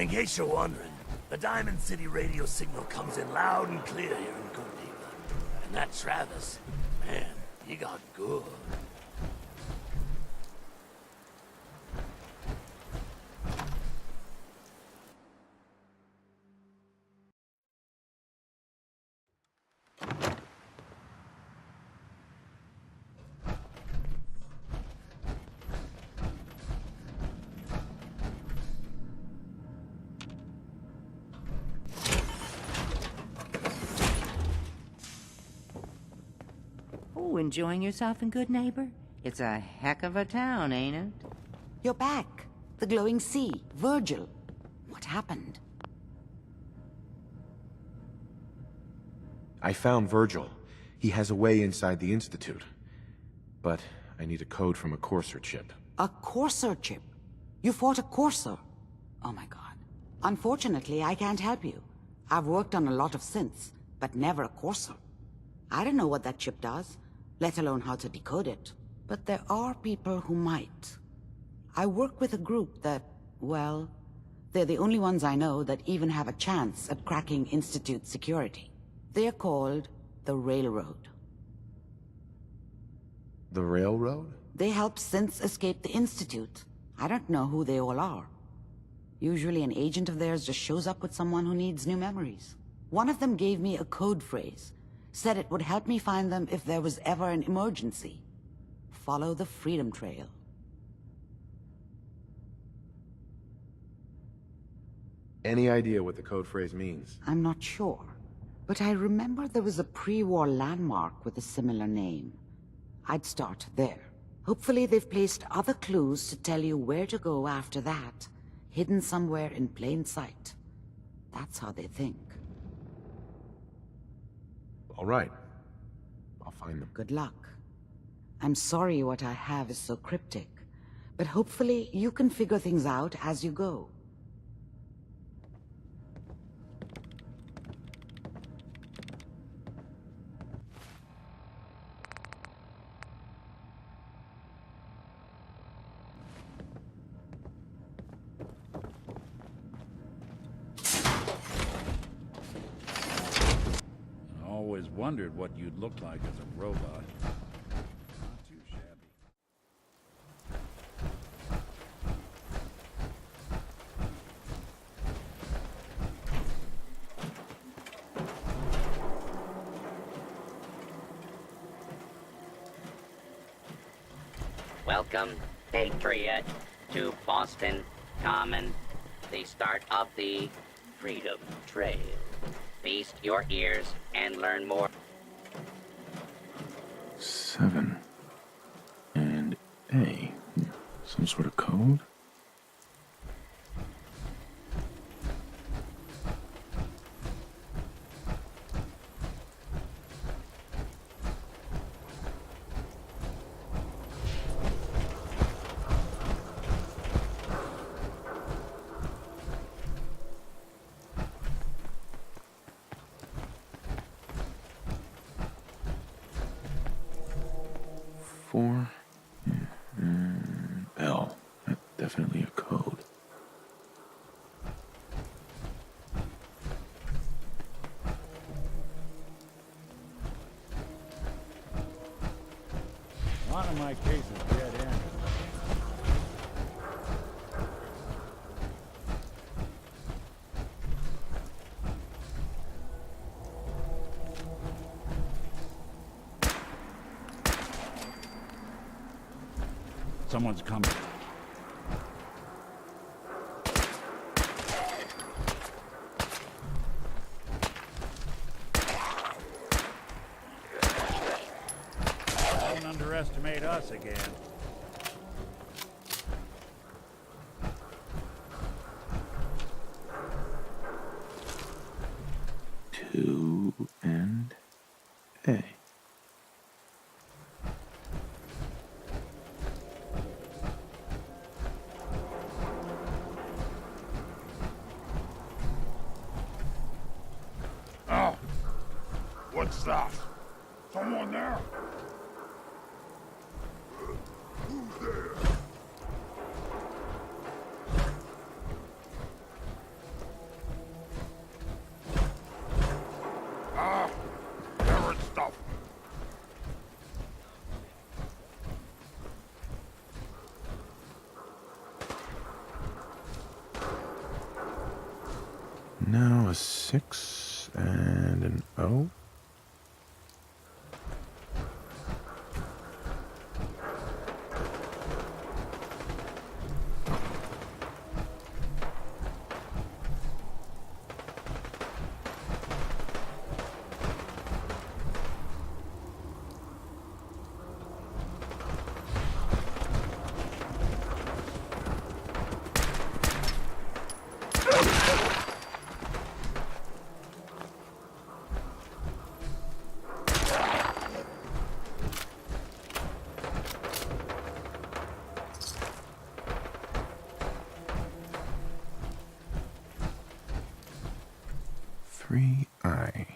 In case you're wondering, the Diamond City radio signal comes in loud and clear here in Cordova. And that Travis, man, he got good. Oh, enjoying yourself in Good Neighbor? It's a heck of a town, ain't it? You're back. The glowing sea. Virgil. What happened? I found Virgil. He has a way inside the Institute. But I need a code from a Courser chip. A Courser chip? You fought a Courser? Oh my god. Unfortunately, I can't help you. I've worked on a lot of synths, but never a Courser. I don't know what that chip does, let alone how to decode it. But there are people who might. I work with a group that, well, they're the only ones I know that even have a chance at cracking Institute security. They're called the Railroad. The Railroad? They help synths escape the Institute. I don't know who they all are. Usually an agent of theirs just shows up with someone who needs new memories. One of them gave me a code phrase. Said it would help me find them if there was ever an emergency. Follow the Freedom Trail. Any idea what the code phrase means? I'm not sure, but I remember there was a pre-war landmark with a similar name. I'd start there. Hopefully they've placed other clues to tell you where to go after that, hidden somewhere in plain sight. That's how they think. All right. I'll find them. Good luck. I'm sorry what I have is so cryptic, but hopefully you can figure things out as you go. Always wondered what you'd look like as a robot. Not too shabby. Welcome, Patriot, to Boston Common, the start of the Freedom Trail. Feast your ears and learn more. 7 and A. Some sort of code? Four L. That's definitely a code. One of my cases dead end. Someone's coming. Don't underestimate us again. Two and A. Oh, what's that? Someone there? Who's there? Now a 6 and an O. I.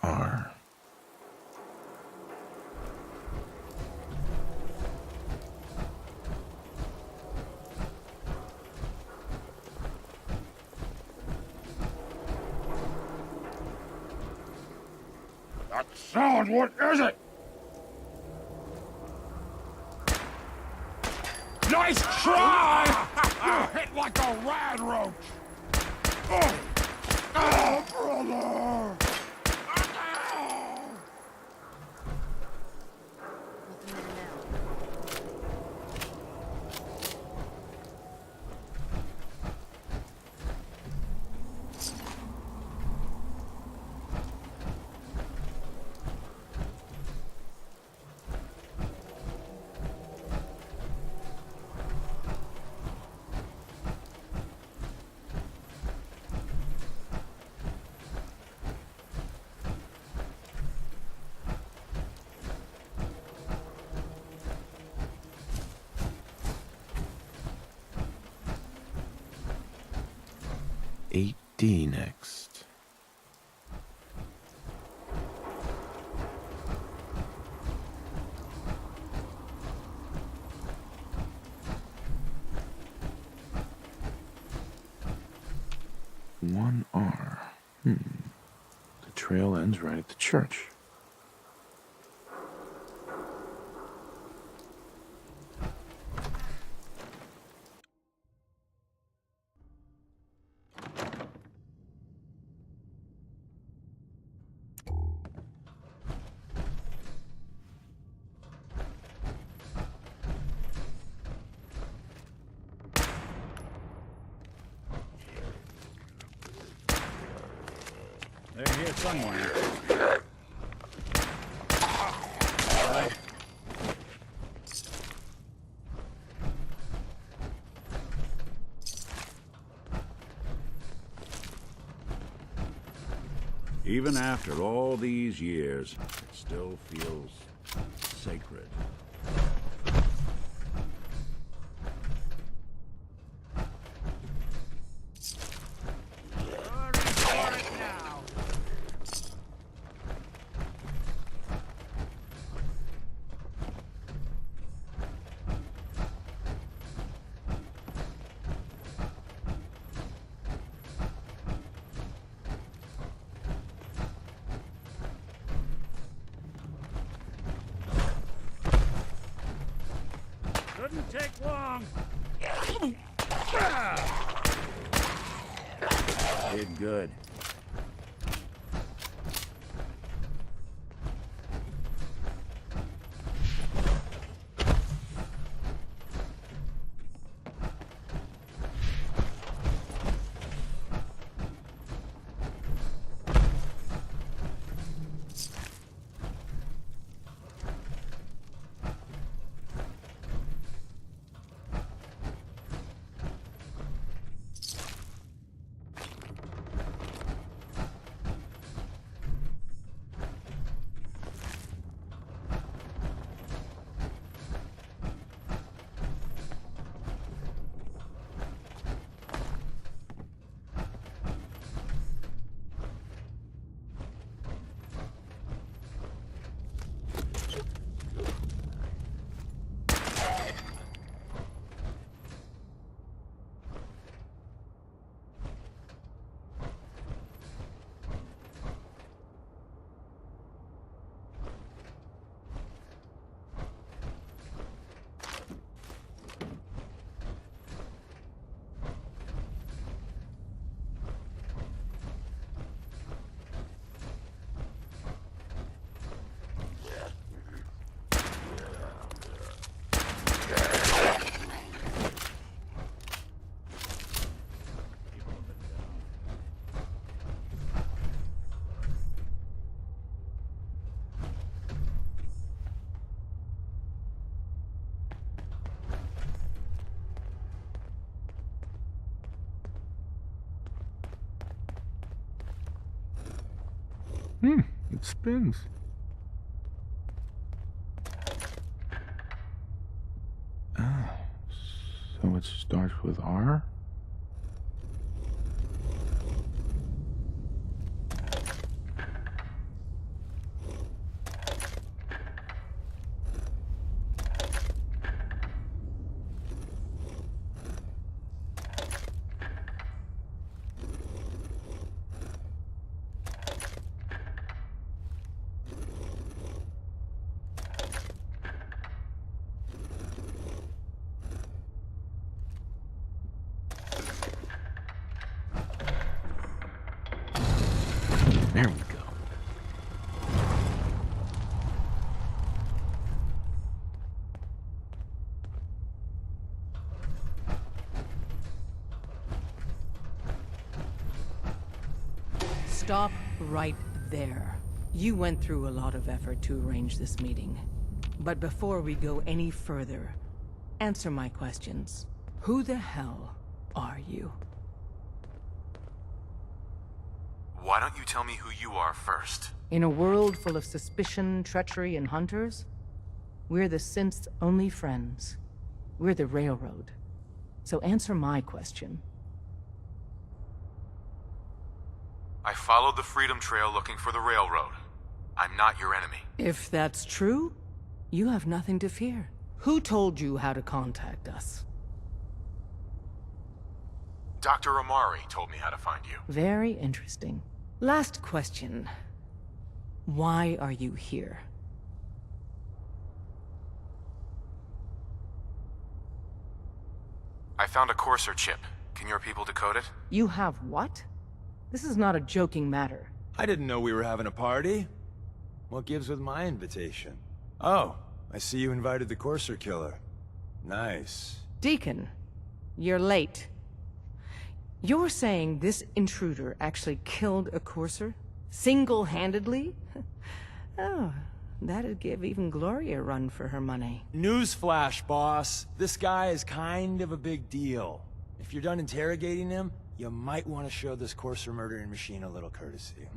R. That sound, what is it? Nice try! You hit like a rad roach! Oh, brother! D next. One R. The trail ends right at the church. They're here somewhere. Right. Even after all these years, it still feels sacred. Couldn't take long. Did good. It spins. Ah, so it starts with R? There we go. Stop right there. You went through a lot of effort to arrange this meeting. But before we go any further, answer my questions. Who the hell are you? Why don't you tell me who you are first? In a world full of suspicion, treachery, and hunters, we're the synth's only friends. We're the Railroad. So answer my question. I followed the Freedom Trail looking for the Railroad. I'm not your enemy. If that's true, you have nothing to fear. Who told you how to contact us? Dr. Amari told me how to find you. Very interesting. Last question. Why are you here? I found a Courser chip. Can your people decode it? You have what? This is not a joking matter. I didn't know we were having a party. What gives with my invitation? Oh, I see you invited the Courser killer. Nice. Deacon, you're late. You're saying this intruder actually killed a Courser? Single-handedly? Oh, that'd give even Gloria a run for her money. Newsflash, boss. This guy is kind of a big deal. If you're done interrogating him, you might want to show this Courser murdering machine a little courtesy,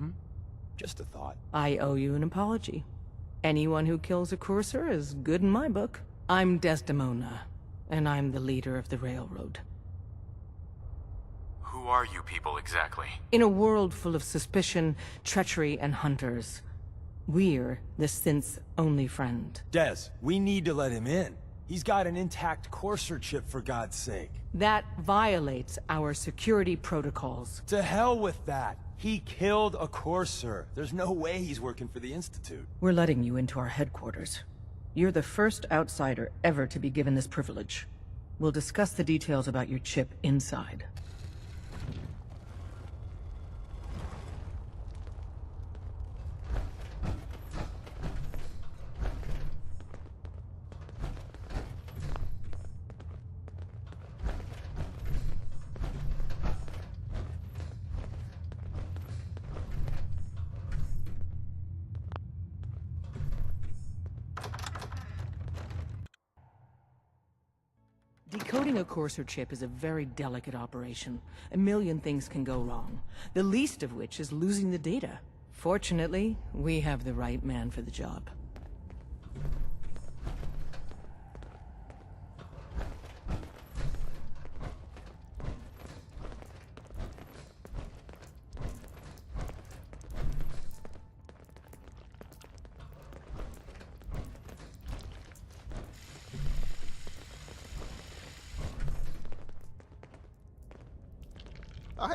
Just a thought. I owe you an apology. Anyone who kills a Courser is good in my book. I'm Desdemona, and I'm the leader of the Railroad. Who are you people exactly? In a world full of suspicion, treachery, and hunters, we're the synth's only friend. Des, we need to let him in. He's got an intact Courser chip, for God's sake. That violates our security protocols. To hell with that. He killed a Courser. There's no way he's working for the Institute. We're letting you into our headquarters. You're the first outsider ever to be given this privilege. We'll discuss the details about your chip inside. Decoding a Courser chip is a very delicate operation. A million things can go wrong, the least of which is losing the data. Fortunately, we have the right man for the job.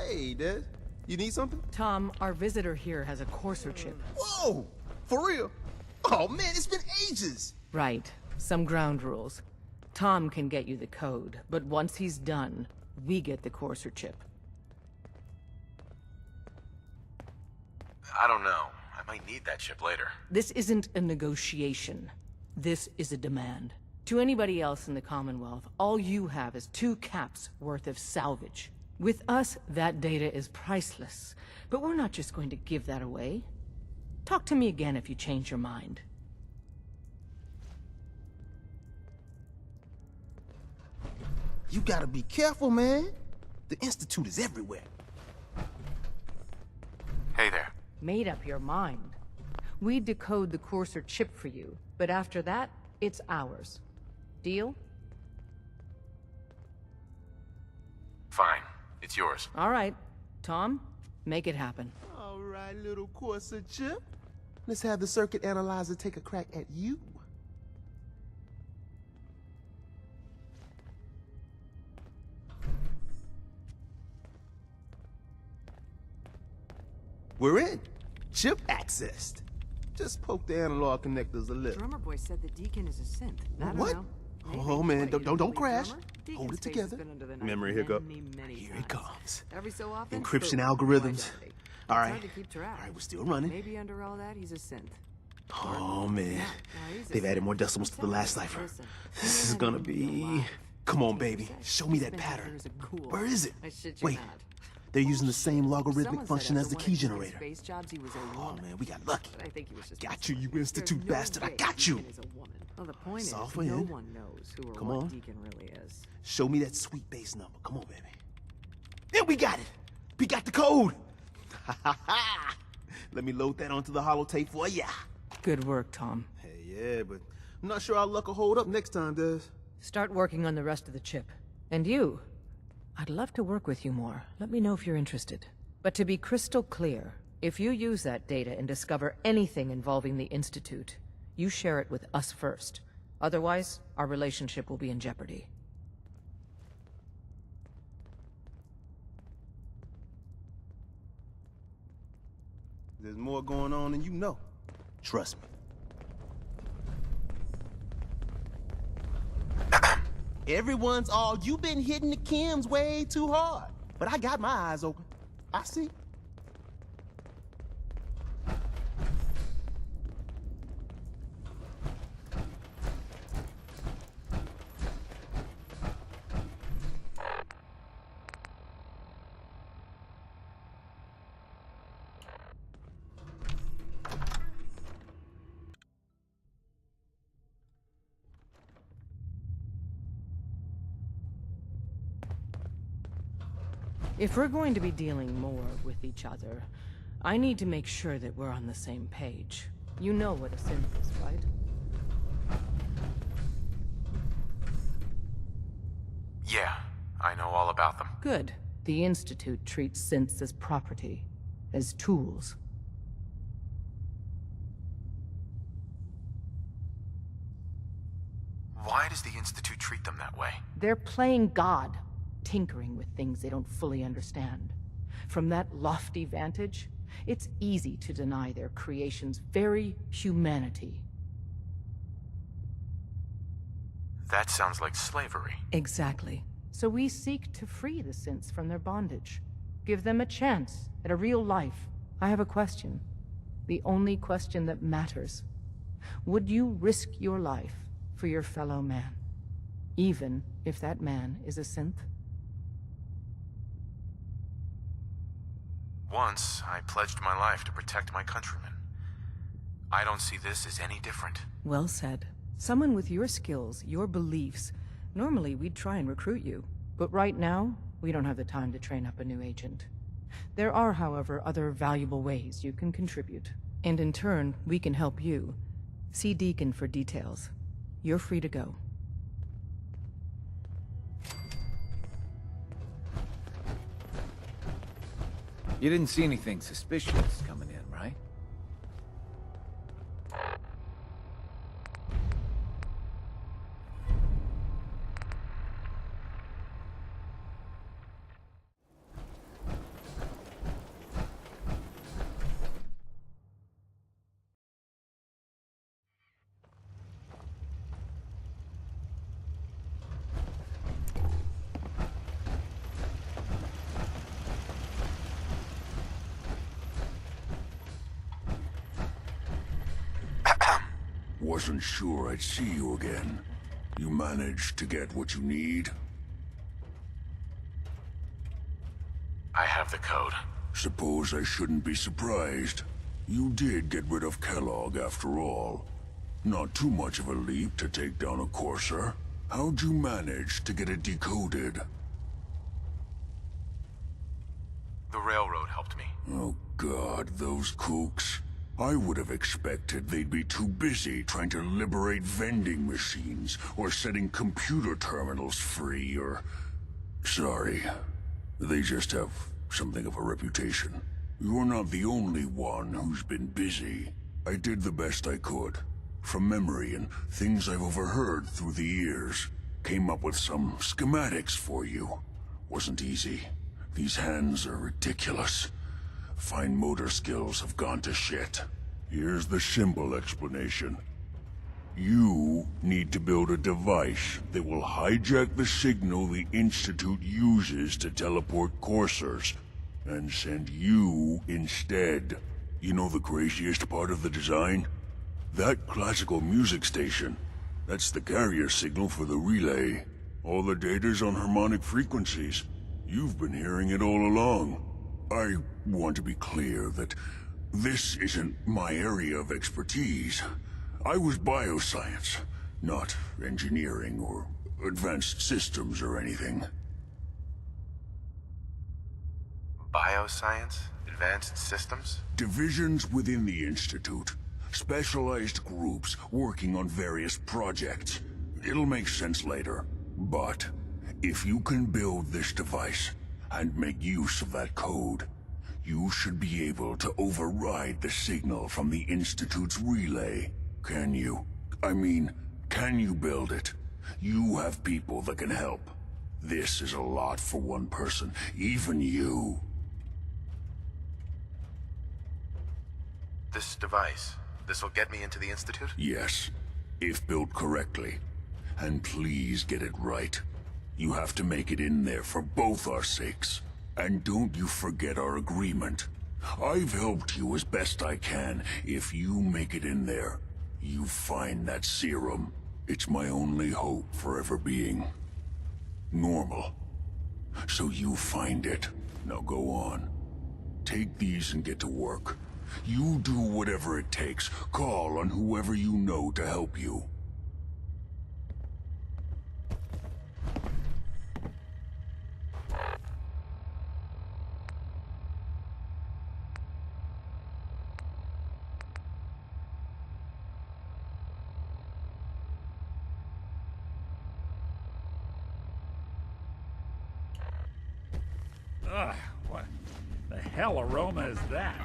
Hey, Des. You need something? Tom, our visitor here has a Courser chip. Whoa! For real? Oh, man, it's been ages! Right. Some ground rules. Tom can get you the code, but once he's done, we get the Courser chip. I don't know. I might need that chip later. This isn't a negotiation. This is a demand. To anybody else in the Commonwealth, all you have is 2 caps worth of salvage. With us, that data is priceless. But we're not just going to give that away. Talk to me again if you change your mind. You gotta be careful, man. The Institute is everywhere. Hey there. made up your mind. We decode the Courser chip for you, but after that, it's ours. Deal? Fine. It's yours. All right. Tom, make it happen. All right, little Corsa chip. Let's have the circuit analyzer take a crack at you. We're in. Chip accessed. Just poke the analog connectors a little. Drummer boy said the Deacon is a synth. I don't What? know. Oh man, What, you don't believe crash. Drummer? Hold Deacon's it face together. has been under the knife Memory hiccup. many Here it times. comes. Every so often, Encryption boom, algorithms. identity. All It's right. hard to keep track. All right, we're still running. Maybe under all that, he's a synth. Oh man, Yeah, he's a they've added synth. more decimals to the last cipher. Listen, This is gonna be. Come on, baby. Show me that pattern. Where is it? I shit you Wait. not. They're using the same logarithmic Someone function said as the after key one of Deacon's generator. space jobs, he was a Oh woman. man, we got lucky. But I think he was just Got you, messing you with me. institute There's no bastard. I way got you. Deacon is a woman. Well, the point is, Soft for no him. one knows who or Come what on. Deacon really is. Show me that sweet base number. Come on, baby. Yeah, we got it. We got the code. Let me load that onto the holotape for ya. Good work, Tom. Hey, yeah, but I'm not sure our luck will hold up next time, Des. Start working on the rest of the chip. And you, I'd love to work with you more. Let me know if you're interested. But to be crystal clear, if you use that data and discover anything involving the Institute, you share it with us first. Otherwise, our relationship will be in jeopardy. There's more going on than you know. Trust me. Everyone's all, you've been hitting the chems way too hard. But I got my eyes open. I see. If we're going to be dealing more with each other, I need to make sure that we're on the same page. You know what a synth is, right? Yeah, I know all about them. Good. The Institute treats synths as property, as tools. Why does the Institute treat them that way? They're playing God, tinkering with things they don't fully understand. From that lofty vantage, it's easy to deny their creation's very humanity. That sounds like slavery. Exactly. So we seek to free the synths from their bondage. Give them a chance at a real life. I have a question. The only question that matters. Would you risk your life for your fellow man? Even if that man is a synth? Once, I pledged my life to protect my countrymen. I don't see this as any different. Well said. Someone with your skills, your beliefs. Normally, we'd try and recruit you. But right now, we don't have the time to train up a new agent. There are, however, other valuable ways you can contribute. And in turn, we can help you. See Deacon for details. You're free to go. You didn't see anything suspicious coming in, right? Wasn't sure I'd see you again. You managed to get what you need? I have the code. Suppose I shouldn't be surprised. You did get rid of Kellogg after all. Not too much of a leap to take down a Courser. How'd you manage to get it decoded? The railroad helped me. Oh God, those kooks. I would have expected they'd be too busy trying to liberate vending machines or setting computer terminals free or... Sorry. They just have something of a reputation. You're not the only one who's been busy. I did the best I could. From memory and things I've overheard through the years. Came up with some schematics for you. Wasn't easy. These hands are ridiculous. Fine motor skills have gone to shit. Here's the simple explanation. You need to build a device that will hijack the signal the Institute uses to teleport coursers, and send you instead. You know the craziest part of the design? That classical music station. That's the carrier signal for the relay. All the data's on harmonic frequencies. You've been hearing it all along. I want to be clear that this isn't my area of expertise. I was bioscience, not engineering or advanced systems or anything. Bioscience? Advanced systems? Divisions within the Institute. Specialized groups working on various projects. It'll make sense later. But if you can build this device and make use of that code, you should be able to override the signal from the Institute's relay. Can you? I mean, can you build it? You have people that can help. This is a lot for one person, even you. This device, this will get me into the Institute? Yes, if built correctly. And please get it right. You have to make it in there for both our sakes. And don't you forget our agreement. I've helped you as best I can. If you make it in there, you find that serum. It's my only hope for ever being normal. So you find it. Now go on. Take these and get to work. You do whatever it takes. Call on whoever you know to help you. Ugh, what the hell aroma is that?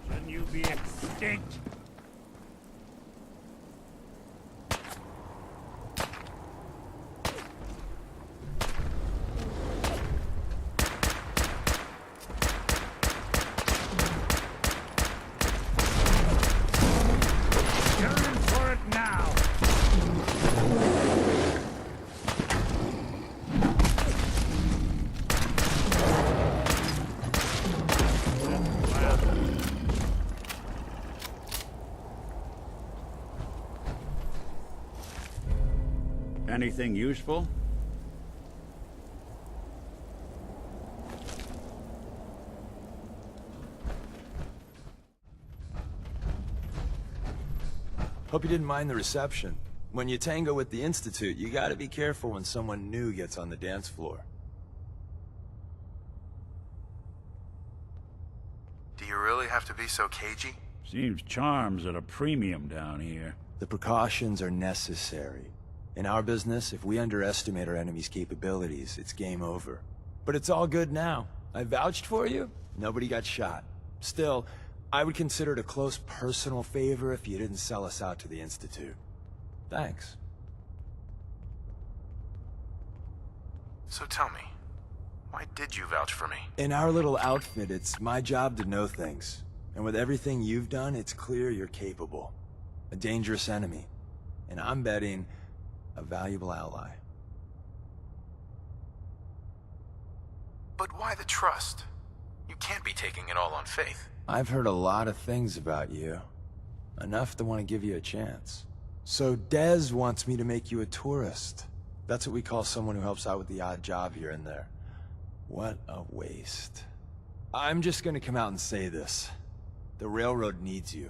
Shouldn't you be extinct? Anything useful? Hope you didn't mind the reception. When you tango with the Institute, you gotta be careful when someone new gets on the dance floor. Do you really have to be so cagey? Seems charm's at a premium down here. The precautions are necessary. In our business, if we underestimate our enemy's capabilities, it's game over. But it's all good now. I vouched for you. Nobody got shot. Still, I would consider it a close personal favor if you didn't sell us out to the Institute. Thanks. So tell me, why did you vouch for me? In our little outfit, it's my job to know things. And with everything you've done, it's clear you're capable. A dangerous enemy. And I'm betting a valuable ally. But why the trust? You can't be taking it all on faith. I've heard a lot of things about you. Enough to want to give you a chance. So Dez wants me to make you a tourist. That's what we call someone who helps out with the odd job here and there. What a waste. I'm just gonna come out and say this. The railroad needs you.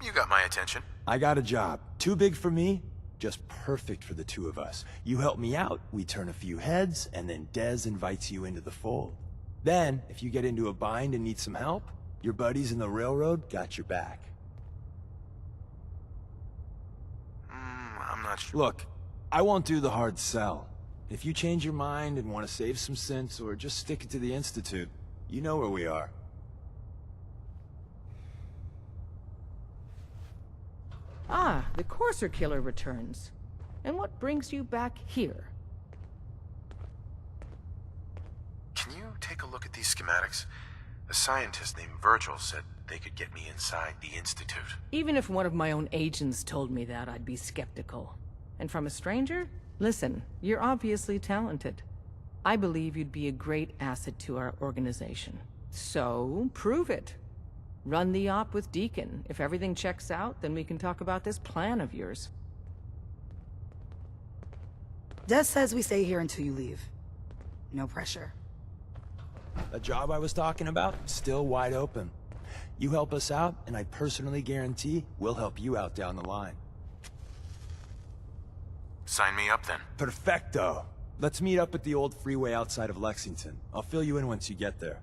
You got my attention. I got a job. Too big for me, just perfect for the two of us. You help me out, we turn a few heads, and then Dez invites you into the fold. Then, if you get into a bind and need some help, your buddies in the railroad got your back. I'm not sure. Look, I won't do the hard sell. If you change your mind and want to save some cents or just stick it to the Institute, you know where we are. Ah, the Courser Killer returns. And what brings you back here? Can you take a look at these schematics? A scientist named Virgil said they could get me inside the Institute. Even if one of my own agents told me that, I'd be skeptical. And from a stranger? Listen, you're obviously talented. I believe you'd be a great asset to our organization. So, prove it. Run the op with Deacon. If everything checks out, then we can talk about this plan of yours. Des says we stay here until you leave. No pressure. That job I was talking about, still wide open. You help us out, and I personally guarantee we'll help you out down the line. Sign me up then. Perfecto. Let's meet up at the old freeway outside of Lexington. I'll fill you in once you get there.